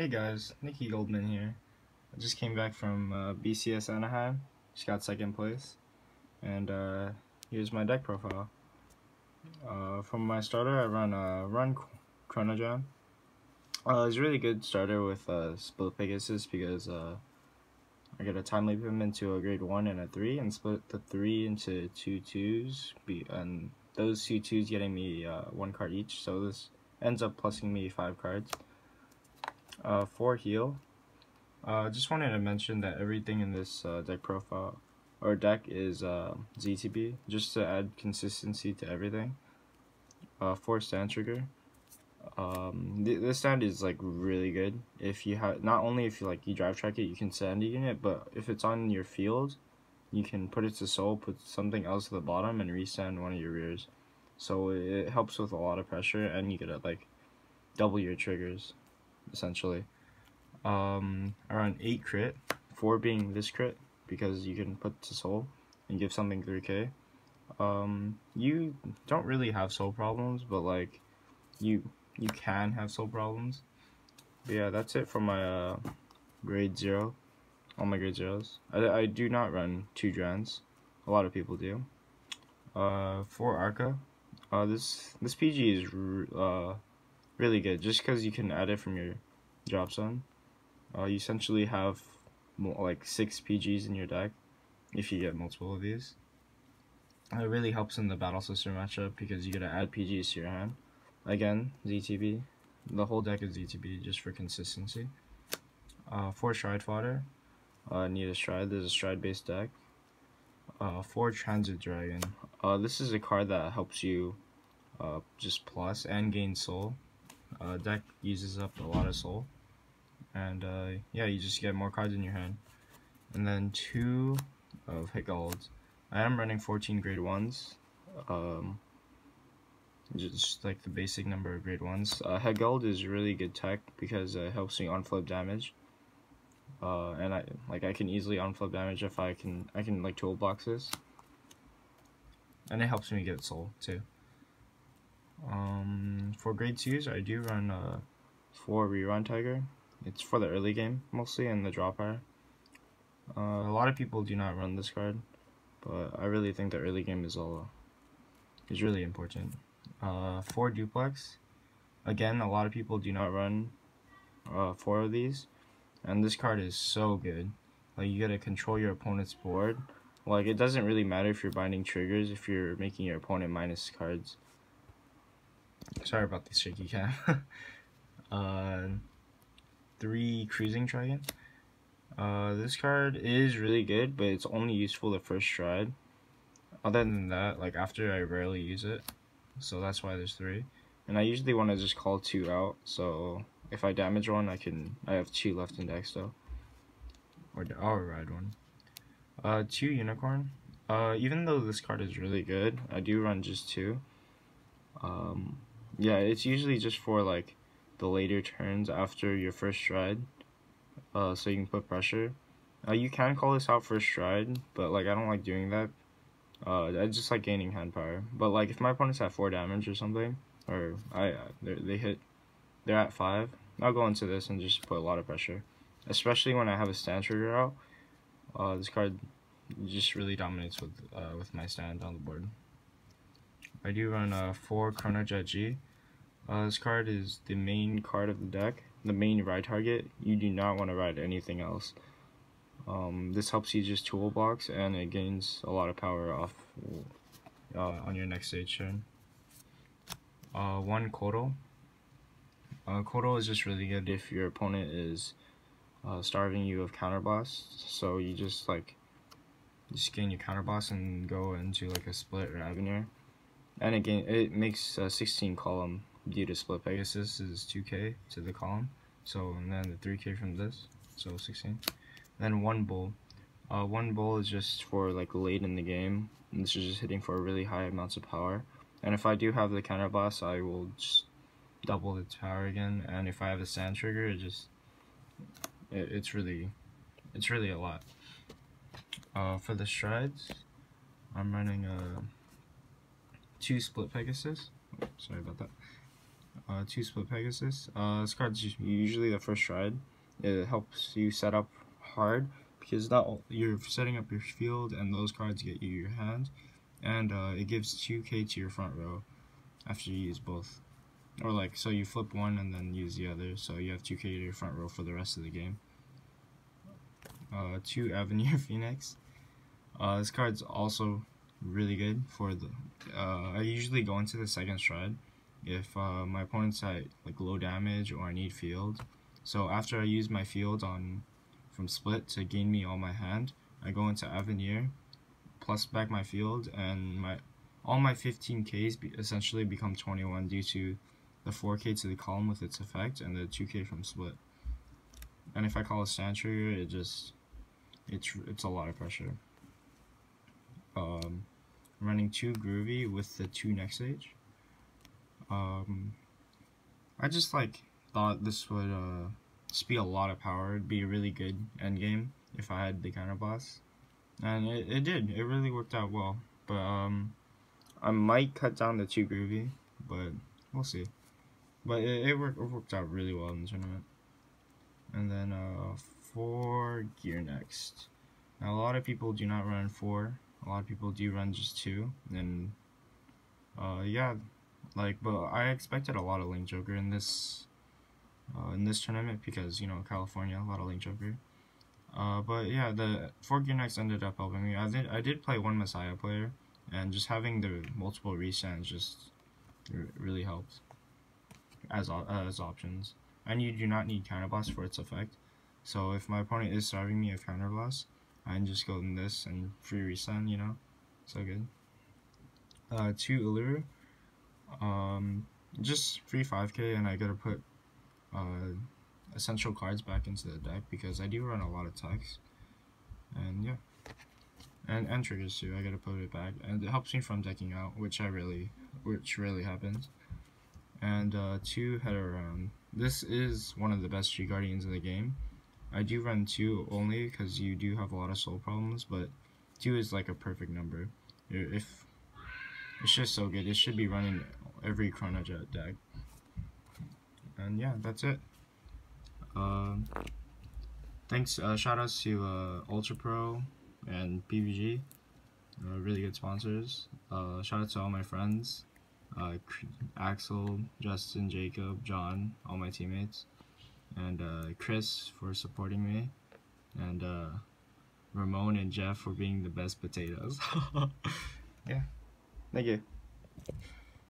Hey guys, Nicky Goldman here. I just came back from BCS Anaheim. Just got second place. And here's my deck profile. From my starter, I run Chrono Jam. It's a really good starter with split Pegasus because I get a time leap him into a grade 1 and a 3 and split the 3 into two 2s. And those two 2s getting me 1 card each, so this ends up plussing me 5 cards. For heal, just wanted to mention that everything in this deck profile or deck is ZTB, just to add consistency to everything. For stand trigger, this stand is like really good. If you have not only if you drive track it, you can stand a unit, but if it's on your field, you can put it to soul, put something else at the bottom, and restand one of your rears. So it helps with a lot of pressure, and you get to double your triggers, essentially. Around 8 crit, 4 being this crit because you can put to soul and give something 3k. You don't really have soul problems, but you can have soul problems. But yeah, that's it for my grade 0, all my grade 0s. I do not run 2 Drans. A lot of people do. For Arca, this PG is really good just because you can add it from your drop zone. You essentially have like 6 PGs in your deck if you get multiple of these. It really helps in the battle sister matchup because you get to add PGs to your hand. Again, ZTB. The whole deck is ZTB just for consistency. For Stride Fodder, need a Stride. There's a Stride based deck. For Transit Dragon, this is a card that helps you just plus and gain soul. Deck uses up a lot of soul. And yeah, you just get more cards in your hand. And then 2 of Higald. I am running 14 grade 1s. Just like the basic number of grade 1s. Higald is really good tech because it helps me on flip damage. And I can easily on flip damage if I can toolbox this. And it helps me get soul too. For grade 2s, I do run 4 Rerun Tiger. It's for the early game, mostly, and the draw power. A lot of people do not run this card, but I really think the early game is really important. For Duplex, again, a lot of people do not run 4 of these, and this card is so good. You gotta control your opponent's board. It doesn't really matter if you're binding triggers if you're making your opponent minus cards. Sorry about the shaky cam. 3 Cruising Dragon. This card is really good, but it's only useful the first stride. Other than that, after, I rarely use it, so that's why there's 3. And I usually want to just call 2 out, so if I damage one, I have 2 left in deck still. Or I'll ride one. 2 Unicorn. Even though this card is really good, I do run just 2. Yeah, it's usually just for the later turns after your first stride, so you can put pressure. You can call this out first stride, but I don't like doing that. I just like gaining hand power. But if my opponents have 4 damage or something, or they're at 5, I'll go into this and just put a lot of pressure. Especially when I have a stand trigger out. This card just really dominates with my stand on the board. I do run 4 Chrono Jet G. This card is the main card of the deck, the main ride target. You do not want to ride anything else. This helps you just toolbox, and it gains a lot of power off on your next stage turn. 1 Kodo. Kodo is just really good if your opponent is starving you of counterblast, so you just gain your counterblast and go into a split or Avenir. And again, it makes 16 column due to split Pegasus is 2k to the column, so and then the 3k from this, so 16. Then 1 Bull. 1 Bull is just for late in the game, and this is just hitting for really high amounts of power. And if I do have the counterblast, I will just double its power again. And if I have the stand trigger, it's really a lot. For the strides, I'm running 2 split Pegasus. Sorry about that. 2 Split Pegasus. This card's usually the first stride. It helps you set up hard because you're setting up your field and those cards get you your hand, and it gives 2k to your front row after you use both. Or like, so you flip one and then use the other, so you have 2k to your front row for the rest of the game. 2 Avenir Phoenix. This card's also really good for the, I usually go into the second stride if my opponent's at like low damage or I need field. So after I use my field from split to gain me all my hand, I go into Avenir, plus back my field, and all my 15Ks essentially become 21 due to the 4K to the column with its effect and the 2K from split. And if I call a stand trigger, it's a lot of pressure. Running 2 Groovy with the 2 next stage. I just thought this would just be a lot of power. It'd be a really good end game if I had the counter boss, and it did. It really worked out well. But I might cut down the 2 Groovy, but we'll see. But it worked out really well in the tournament. And then 4 Gear next. Now a lot of people do not run 4. A lot of people do run just 2. And yeah, but I expected a lot of Link Joker in this tournament because, you know, California, a lot of Link Joker. But yeah, the 4 Gear next ended up helping me. I did play 1 Messiah player, and just having the multiple restands just really helped as options. And you do not need counterblast for its effect. So if my opponent is starving me of counterblast, I can just go in this and free restand, you know, so good. 2 Uluru, just free 5k, and I gotta put essential cards back into the deck because I do run a lot of text, and yeah, and triggers too. I gotta put it back, and it helps me from decking out, which rarely happens. And 2 Head Around. This is one of the best G Guardians in the game. I do run 2 only because you do have a lot of soul problems, but 2 is like a perfect number. If it's just so good, it should be running every Chrono Jet deck. And yeah, that's it. Thanks. Shout outs to Ultra Pro and PPG, really good sponsors. Shout out to all my friends. Axel, Justin, Jacob, John, all my teammates, and Chris for supporting me, and Ramon and Jeff for being the best potatoes. Yeah, thank you.